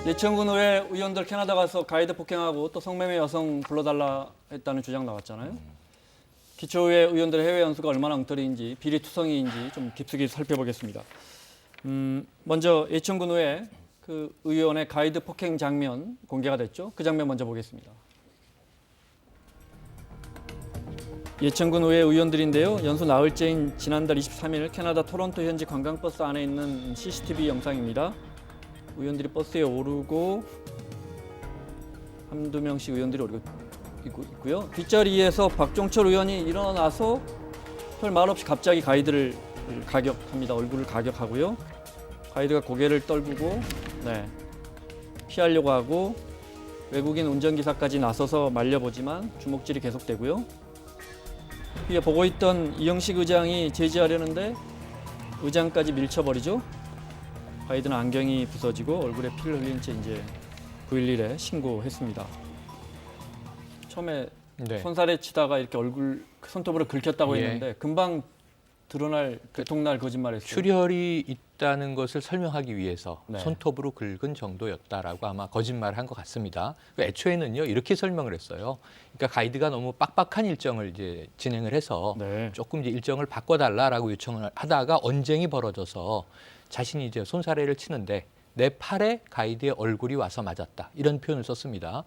예천군 의회 의원들 캐나다 가서 가이드 폭행하고 또 성매매 여성 불러달라 했다는 주장 나왔잖아요. 기초의회 의원들의 해외 연수가 얼마나 엉터리인지 비리투성이인지 좀 깊숙이 살펴보겠습니다. 먼저 예천군 의회 그 의원의 가이드 폭행 장면 공개가 됐죠. 그 장면 먼저 보겠습니다. 예천군 의회 의원들인데요. 연수 나흘째인 지난달 23일 캐나다 토론토 현지 관광버스 안에 있는 CCTV 영상입니다. 의원들이 버스에 오르고 한두 명씩 의원들이 오르고 있고요. 뒷자리에서 박종철 의원이 일어나서 별 말 없이 갑자기 가이드를 가격합니다. 얼굴을 가격하고요. 가이드가 고개를 떨구고 피하려고 하고 외국인 운전기사까지 나서서 말려보지만 주먹질이 계속되고요. 위에 보고 있던 이영식 의장이 제지하려는데 의장까지 밀쳐버리죠. 가이드는 안경이 부서지고 얼굴에 피를 흘린 채 이제 911에 신고했습니다. 처음에 손살에 치다가 이렇게 얼굴 손톱으로 긁혔다고 했는데 금방 드러날 들통날 거짓말했어요. 출혈이 있다는 것을 설명하기 위해서 손톱으로 긁은 정도였다라고 아마 거짓말을 한 것 같습니다. 애초에는요 이렇게 설명을 했어요. 그러니까 가이드가 너무 빡빡한 일정을 이제 진행을 해서 조금 이제 일정을 바꿔달라라고 요청을 하다가 언쟁이 벌어져서 자신이 이제 손사래를 치는데 내 팔에 가이드의 얼굴이 와서 맞았다 이런 표현을 썼습니다.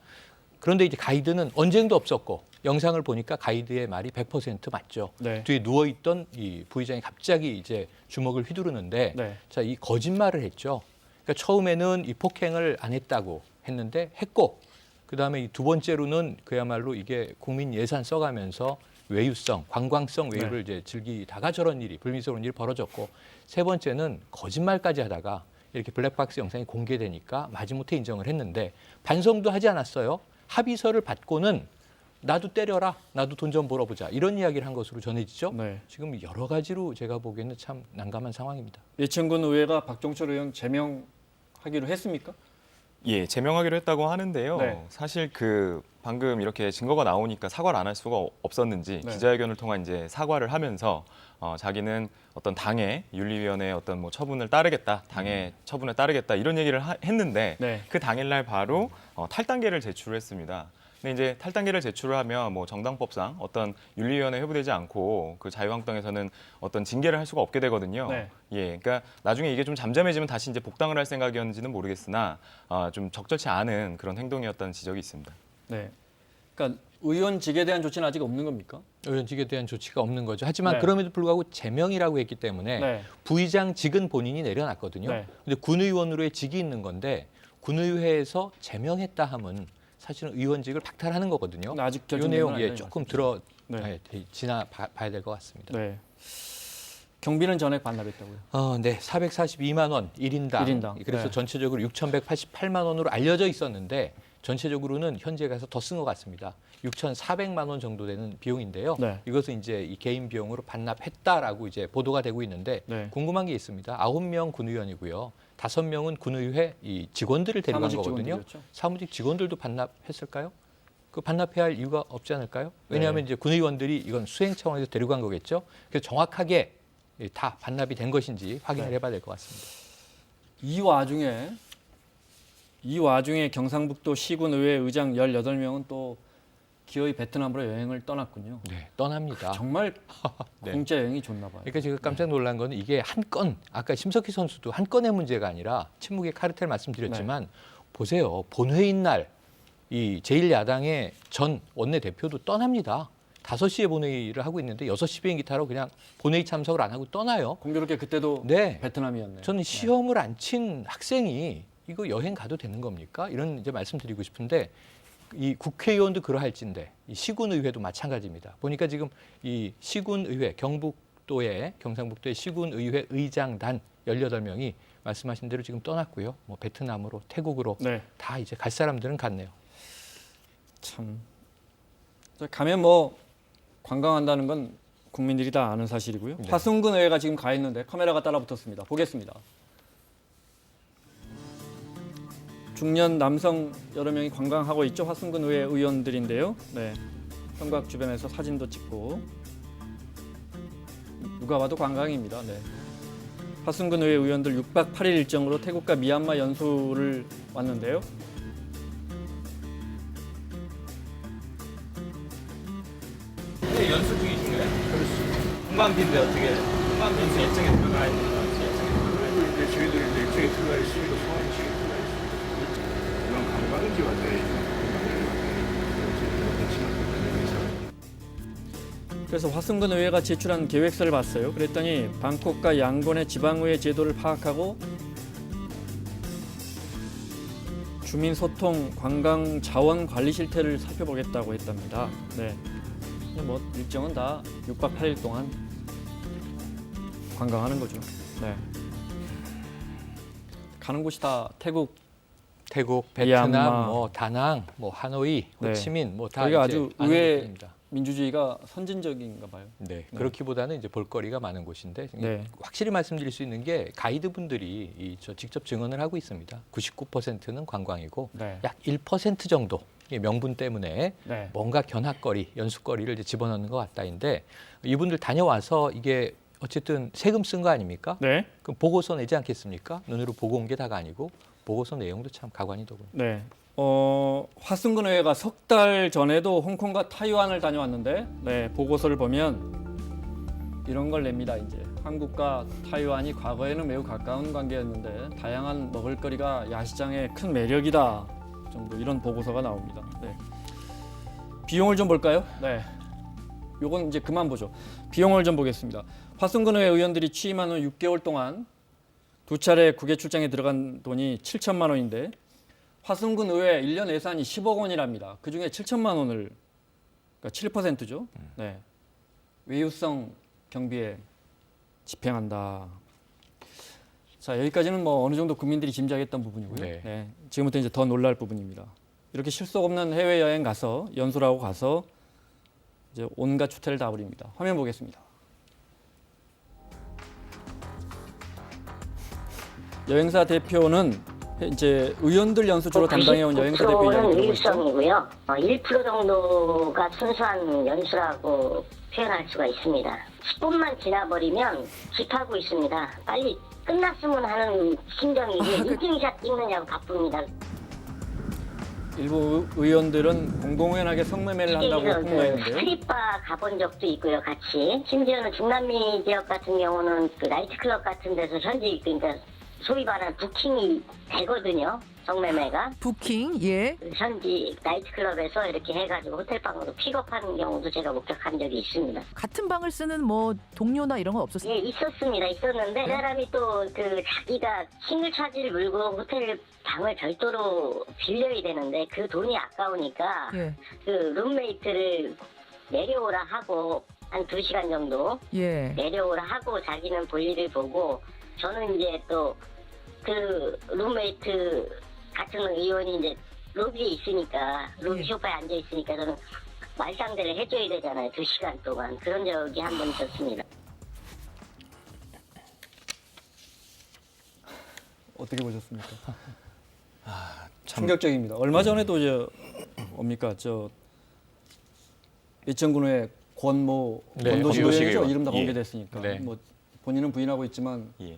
그런데 이제 가이드는 언쟁도 없었고 영상을 보니까 가이드의 말이 100% 맞죠. 뒤에 누워있던 이 부의장이 갑자기 이제 주먹을 휘두르는데 자, 이 거짓말을 했죠. 그러니까 처음에는 이 폭행을 안 했다고 했는데 했고 그다음에 이 두 번째로는 그야말로 이게 국민 예산 써가면서 외유성, 관광성 외유를 이제 즐기다가 저런 일이 불미스러운 일이 벌어졌고 세 번째는 거짓말까지 하다가 이렇게 블랙박스 영상이 공개되니까 마지못해 인정을 했는데 반성도 하지 않았어요. 합의서를 받고는 나도 때려라, 나도 돈 좀 벌어보자 이런 이야기를 한 것으로 전해지죠. 지금 여러 가지로 제가 보기에는 참 난감한 상황입니다. 예천군 의회가 박종철 의원 제명하기로 했습니까? 예, 제명하기로 했다고 하는데요. 사실 그 방금 이렇게 증거가 나오니까 사과를 안 할 수가 없었는지 기자회견을 통한 이제 사과를 하면서 자기는 어떤 당의 윤리위원회의 어떤 뭐 처분을 따르겠다, 당의 처분을 따르겠다 이런 얘기를 했는데 그 당일날 바로 탈당계를 제출했습니다. 근데 이제 탈당계를 제출하면 뭐 정당법상 어떤 윤리위원회 회부되지 않고 그 자유한국당에서는 어떤 징계를 할 수가 없게 되거든요. 예, 그러니까 나중에 이게 좀 잠잠해지면 다시 이제 복당을 할 생각이었는지는 모르겠으나 좀 적절치 않은 그런 행동이었다는 지적이 있습니다. 그러니까 의원직에 대한 조치는 아직 없는 겁니까? 의원직에 대한 조치가 없는 거죠. 하지만 그럼에도 불구하고 제명이라고 했기 때문에 부의장직은 본인이 내려놨거든요. 근데 군의원으로의 직이 있는 건데 군의회에서 제명했다 하면 사실은 의원직을 박탈하는 거거든요. 아직 이 내용에 조금 지나 봐야 될 것 같습니다. 경비는 전액 반납했다고요? 네, 442만 원 1인당. 그래서 전체적으로 6,188만 원으로 알려져 있었는데 전체적으로는 현지에 가서 더 쓴 것 같습니다. 6,400만 원 정도 되는 비용인데요. 이것은 이제 이 개인 비용으로 반납했다라고 이제 보도가 되고 있는데 궁금한 게 있습니다. 9명 군의원이고요. 5명은 군의회 이 직원들을 데려간 거거든요. 사무직 직원들도 반납했을까요? 그 반납해야 할 이유가 없지 않을까요? 왜냐하면 이제 군의원들이 이건 수행 차원에서 데려간 거겠죠. 그래서 정확하게 다 반납이 된 것인지 확인을 해봐야 될 것 같습니다. 이 와중에 경상북도 시군의회 의장 18명은 또 기어이 베트남으로 여행을 떠났군요. 떠납니다. 정말 공짜 여행이 좋나 봐요. 그러니까 제가 깜짝 놀란 거는 이게 한 건, 아까 심석희 선수도 한 건의 문제가 아니라 침묵의 카르텔 말씀드렸지만 보세요. 본회의 날 이 제1야당의 전 원내대표도 떠납니다. 5시에 본회의를 하고 있는데 6시 비행기 타러 그냥 본회의 참석을 안 하고 떠나요. 공교롭게 그때도 베트남이었네요. 저는 시험을 안 친 학생이 이거 여행 가도 되는 겁니까? 이런 이제 말씀드리고 싶은데 이 국회의원도 그러할진데 이 시군의회도 마찬가지입니다. 보니까 지금 이 시군의회 경상북도의 시군의회 의장단 18명이 말씀하신 대로 지금 떠났고요. 뭐 베트남으로 태국으로 다 이제 갈 사람들은 갔네요. 참 가면 뭐 관광한다는 건 국민들이 다 아는 사실이고요. 화순군 의회가 지금 가 있는데 카메라가 따라붙었습니다. 보겠습니다. 중년 남성 여러 명이 관광하고 있죠. 화순군 의회 의원들인데요. 성곽 주변에서 사진도 찍고 누가 봐도 관광입니다. 화순군 의회 의원들 6박 8일 일정으로 태국과 미얀마 연수를 왔는데요. 연수 중이신가요? 그렇습니다. 공방비인데 어떻게 공방비 일정에 들어가야 됩니까? 이제 저희들이 이제 일정에 들어가 있으니까 소환 일정에 들어가 있습니다. 그런 관광지가 돼야 그래서 화순군 의회가 제출한 계획서를 봤어요. 그랬더니 방콕과 양곤의 지방의회 제도를 파악하고 주민 소통, 관광 자원 관리 실태를 살펴보겠다고 했답니다. 네. 뭐 일정은 다 6박 8일 동안 관광하는 거죠. 네. 가는 곳이 다 태국, 베트남, 미얀마. 뭐 다낭, 뭐 하노이, 네. 호치민 뭐 다 여기가 이제 아주 아는 의외 곳들입니다. 민주주의가 선진적인가 봐요. 네, 그렇기보다는 이제 볼거리가 많은 곳인데 네. 확실히 말씀드릴 수 있는 게 가이드분들이 직접 증언을 하고 있습니다. 99%는 관광이고 네. 약 1% 정도 이 명분 때문에 네. 뭔가 견학거리, 연수거리를 이제 집어넣는 것 같다인데 이분들 다녀와서 이게 어쨌든 세금 쓴 거 아닙니까? 네. 그럼 보고서 내지 않겠습니까? 눈으로 보고 온 게 다가 아니고 보고서 내용도 참 가관이더군요. 네. 화순군 의회가 석 달 전에도 홍콩과 타이완을 다녀왔는데, 네, 보고서를 보면 이런 걸 냅니다. 이제 한국과 타이완이 과거에는 매우 가까운 관계였는데 다양한 먹을거리가 야시장의 큰 매력이다 정도 이런 보고서가 나옵니다. 네. 비용을 좀 볼까요? 네. 요건 이제 그만 보죠. 비용을 좀 보겠습니다. 화순군 의회 의원들이 취임한 후 6개월 동안 두 차례 국외 출장에 들어간 돈이 7천만 원인데 화순군 의회 1년 예산이 10억 원이랍니다. 그중에 7천만 원을 그러니까 7%죠. 네. 외유성 경비에 집행한다. 자, 여기까지는 뭐 어느 정도 국민들이 짐작했던 부분이고요. 네. 네. 지금부터 이제 더 놀랄 부분입니다. 이렇게 실속 없는 해외 여행 가서 연수라고 가서 이제 온갖 추태를 다 부립니다. 화면 보겠습니다. 여행사 대표는 이제 의원들 연수 주로 담당해온 여행사 대표 이야기 들어보시죠. 일성이고요. 1% 정도가 순수한 연수라고 표현할 수가 있습니다. 10분만 지나버리면 집하고 있습니다. 빨리 끝났으면 하는 심정이지 인증샷 찍느냐고 바쁩니다. 일부 의원들은 공공연하게 성매매를 한다고 폭로했는데요. 스트릿바 가본 적도 있고요, 같이. 심지어는 중남미 지역 같은 경우는 그 나이트클럽 같은 데서 현지 그러니까 소위 말하는 부킹이 되거든요. 성매매가. 부킹, 예. 현지 나이트클럽에서 이렇게 해가지고 호텔방으로 픽업하는 경우도 제가 목격한 적이 있습니다. 같은 방을 쓰는 뭐 동료나 이런 건 없었어요? 예, 있었습니다. 있었는데 그 사람이 또 그 자기가 싱글 차지를 물고 호텔 방을 별도로 빌려야 되는데 그 돈이 아까우니까 예. 그 룸메이트를 내려오라 하고 한 2시간 정도 예. 내려오라 하고 자기는 볼일을 보고 저는 이제 또 그 룸메이트 같은 의원이 이제 로비에 있으니까 로비 소파에 앉아 있으니까 저는 말상대를 해줘야 되잖아요. 2시간 동안 그런 적이 한 번 있었습니다. 어떻게 보셨습니까? 충격적입니다. 얼마 전에도 뭡니까 예천군의 권모 의원이죠. 이름 다 공개됐으니까. 네. 뭐 본인은 부인하고 있지만 예.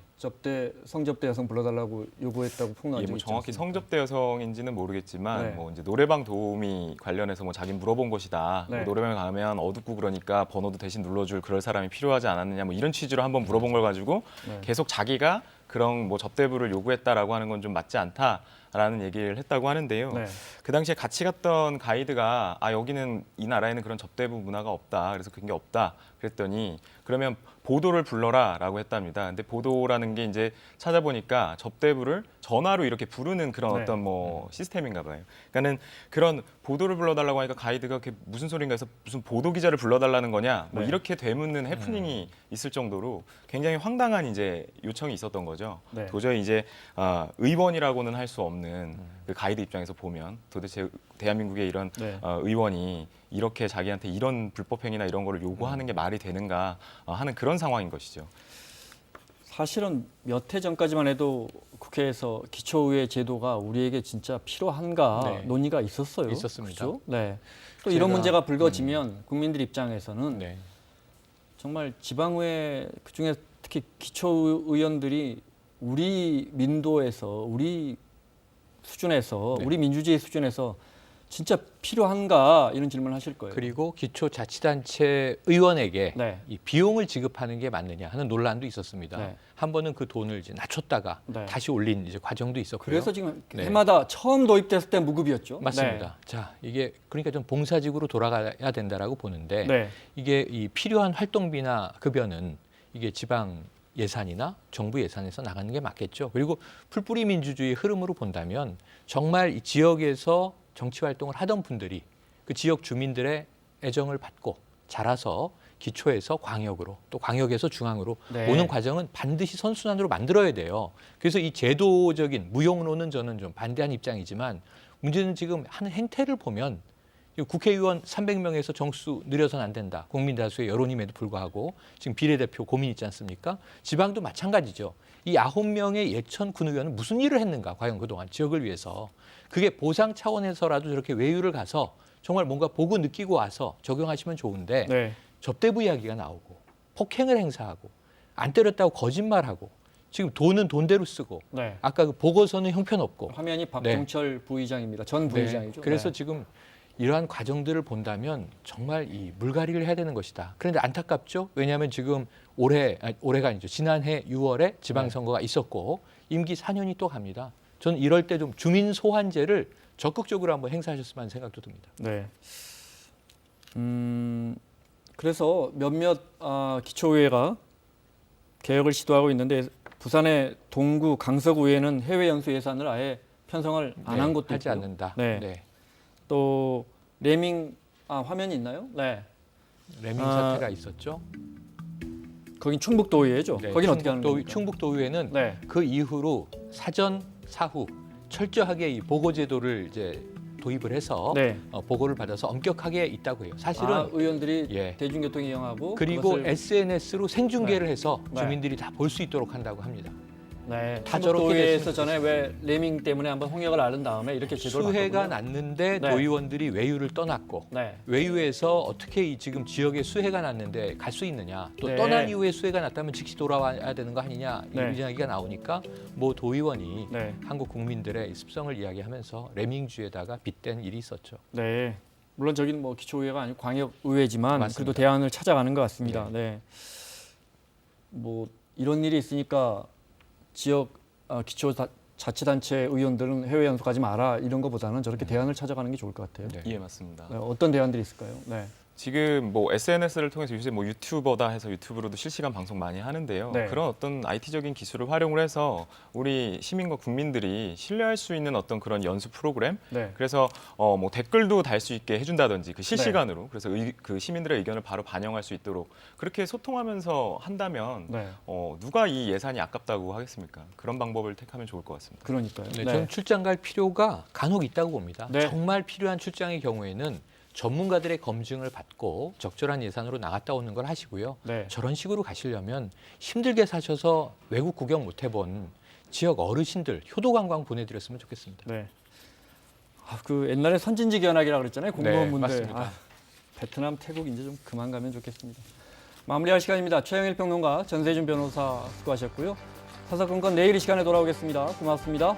성접대 여성 불러달라고 요구했다고 폭로한 예, 적이 뭐 있지 정확히 않습니까? 성접대 여성인지는 모르겠지만 네. 뭐 이제 노래방 도우미 관련해서 뭐 자기는 물어본 것이다. 네. 뭐 노래방에 가면 어둡고 그러니까 번호도 대신 눌러줄 그럴 사람이 필요하지 않았느냐 뭐 이런 취지로 한번 물어본 걸 가지고 네. 계속 자기가 그런 뭐 접대부를 요구했다라고 하는 건 좀 맞지 않다라는 얘기를 했다고 하는데요. 네. 그 당시에 같이 갔던 가이드가 여기는 이 나라에는 그런 접대부 문화가 없다. 그래서 그런 게 없다. 그랬더니 그러면 보도를 불러라라고 했답니다. 근데 보도라는 게 이제 찾아보니까 접대부를 전화로 이렇게 부르는 그런 네. 어떤 뭐 시스템인가 봐요. 그러니까는 그런 보도를 불러달라고 하니까 가이드가 그게 무슨 소린가 해서 무슨 보도 기자를 불러달라는 거냐 뭐 네. 이렇게 되묻는 해프닝이 있을 정도로 굉장히 황당한 이제 요청이 있었던 거죠. 네. 도저히 이제 의원이라고는 할 수 없는 그 가이드 입장에서 보면 도대체 대한민국의 이런 네. 의원이 이렇게 자기한테 이런 불법 행위나 이런 거를 요구하는 게 말이 되는가 하는 그런 상황인 것이죠. 사실은 몇 해 전까지만 해도 국회에서 기초의회 제도가 우리에게 진짜 필요한가 네. 논의가 있었어요. 있었습니다. 그렇죠? 네. 또 이런 제가, 문제가 불거지면 국민들 입장에서는 네. 정말 지방의회 그중에 특히 기초 의원들이 우리 민도에서 우리 수준에서 네. 우리 민주주의 수준에서 진짜 필요한가 이런 질문을 하실 거예요. 그리고 기초자치단체 의원에게 네. 이 비용을 지급하는 게 맞느냐 하는 논란도 있었습니다. 네. 한 번은 그 돈을 이제 낮췄다가 네. 다시 올린 이제 과정도 있었고요. 그래서 지금 네. 해마다 처음 도입됐을 때 무급이었죠. 맞습니다. 자, 이게 그러니까 좀 봉사직으로 돌아가야 된다라고 보는데 네. 이게 이 필요한 활동비나 급여는 이게 지방 예산이나 정부 예산에서 나가는 게 맞겠죠. 그리고 풀뿌리 민주주의 흐름으로 본다면 정말 이 지역에서 정치 활동을 하던 분들이 그 지역 주민들의 애정을 받고 자라서 기초에서 광역으로 또 광역에서 중앙으로 네. 오는 과정은 반드시 선순환으로 만들어야 돼요. 그래서 이 제도적인 무용론은 저는 좀 반대한 입장이지만 문제는 지금 하는 행태를 보면 국회의원 300명에서 정수 늘려서는 안 된다. 국민 다수의 여론임에도 불구하고 지금 비례대표 고민 있지 않습니까? 지방도 마찬가지죠. 이 9명의 예천 군의원은 무슨 일을 했는가 과연 그동안 지역을 위해서. 그게 보상 차원에서라도 저렇게 외유를 가서 정말 뭔가 보고 느끼고 와서 적용하시면 좋은데 네. 접대부 이야기가 나오고 폭행을 행사하고 안 때렸다고 거짓말하고 지금 돈은 돈대로 쓰고 네. 아까 그 보고서는 형편없고 화면이 박종철 부의장입니다. 전 네. 부의장이죠. 그래서 네. 지금 이러한 과정들을 본다면 정말 이 물갈이를 해야 되는 것이다. 그런데 안타깝죠. 왜냐하면 지금 올해가 아니죠. 지난해 6월에 지방선거가 있었고 임기 4년이 또 갑니다. 저는 이럴 때 좀 주민 소환제를 적극적으로 한번 행사하셨으면 하는 생각도 듭니다. 네. 그래서 몇몇 기초의회가 개혁을 시도하고 있는데 부산의 동구 강서구에는 해외 연수 예산을 아예 편성을 안 한 곳도 하지 있고요. 않는다. 네. 네. 또 레밍 화면이 있나요? 네. 레밍 사태가 있었죠. 거긴 충북도의회죠. 네, 거긴 어떻게 하는 겁니까? 충북도의회는 네. 그 이후로 사전 사후 철저하게 이 보고 제도를 이제 도입을 해서 네. 보고를 받아서 엄격하게 있다고 해요. 사실은 의원들이 예. 대중교통 이용하고 그리고 그것을 SNS로 생중계를 해서 네. 주민들이 다 볼 수 있도록 한다고 합니다. 네. 다 저렇게 충북도의회에서 됐으면 전에 왜 레밍 때문에 한번 홍역을 앓은 다음에 이렇게 제도를 수해가 바꿨군요. 났는데 네. 도의원들이 외유를 떠났고 네. 외유에서 어떻게 이 지금 지역에 수해가 났는데 갈 수 있느냐 또 네. 떠난 이후에 수해가 났다면 즉시 돌아와야 되는 거 아니냐 네. 이 이야기가 나오니까 뭐 도의원이 네. 한국 국민들의 이 습성을 이야기하면서 레밍주에다가 빗댄 일이 있었죠. 네. 물론 저기는 뭐 기초의회가 아니고 광역의회지만 맞습니다. 그래도 대안을 찾아가는 것 같습니다. 네. 뭐 이런 일이 있으니까 지역 기초자치단체 의원들은 해외 연수 가지 마라 이런 것보다는 저렇게 대안을 찾아가는 게 좋을 것 같아요. 네. 예, 맞습니다. 네, 어떤 대안들이 있을까요? 네. 지금 뭐 SNS를 통해서 요새 뭐 유튜버다 해서 유튜브로도 실시간 방송 많이 하는데요. 네. 그런 어떤 IT적인 기술을 활용을 해서 우리 시민과 국민들이 신뢰할 수 있는 어떤 그런 연수 프로그램. 네. 그래서 뭐 댓글도 달 수 있게 해준다든지 그 실시간으로 네. 그래서 그 시민들의 의견을 바로 반영할 수 있도록 그렇게 소통하면서 한다면 네. 누가 이 예산이 아깝다고 하겠습니까? 그런 방법을 택하면 좋을 것 같습니다. 그러니까요. 네, 저는 출장 갈 필요가 간혹 있다고 봅니다. 네. 정말 필요한 출장의 경우에는 전문가들의 검증을 받고 적절한 예산으로 나갔다 오는 걸 하시고요. 네. 저런 식으로 가시려면 힘들게 사셔서 외국 구경 못 해본 지역 어르신들 효도관광 보내드렸으면 좋겠습니다. 네. 그 옛날에 선진지 견학이라고 그랬잖아요. 공무원분들. 맞습니다. 베트남, 태국 이제 좀 그만 가면 좋겠습니다. 마무리할 시간입니다. 최영일 평론가, 전세준 변호사 수고하셨고요. 사사건건 내일 이 시간에 돌아오겠습니다. 고맙습니다.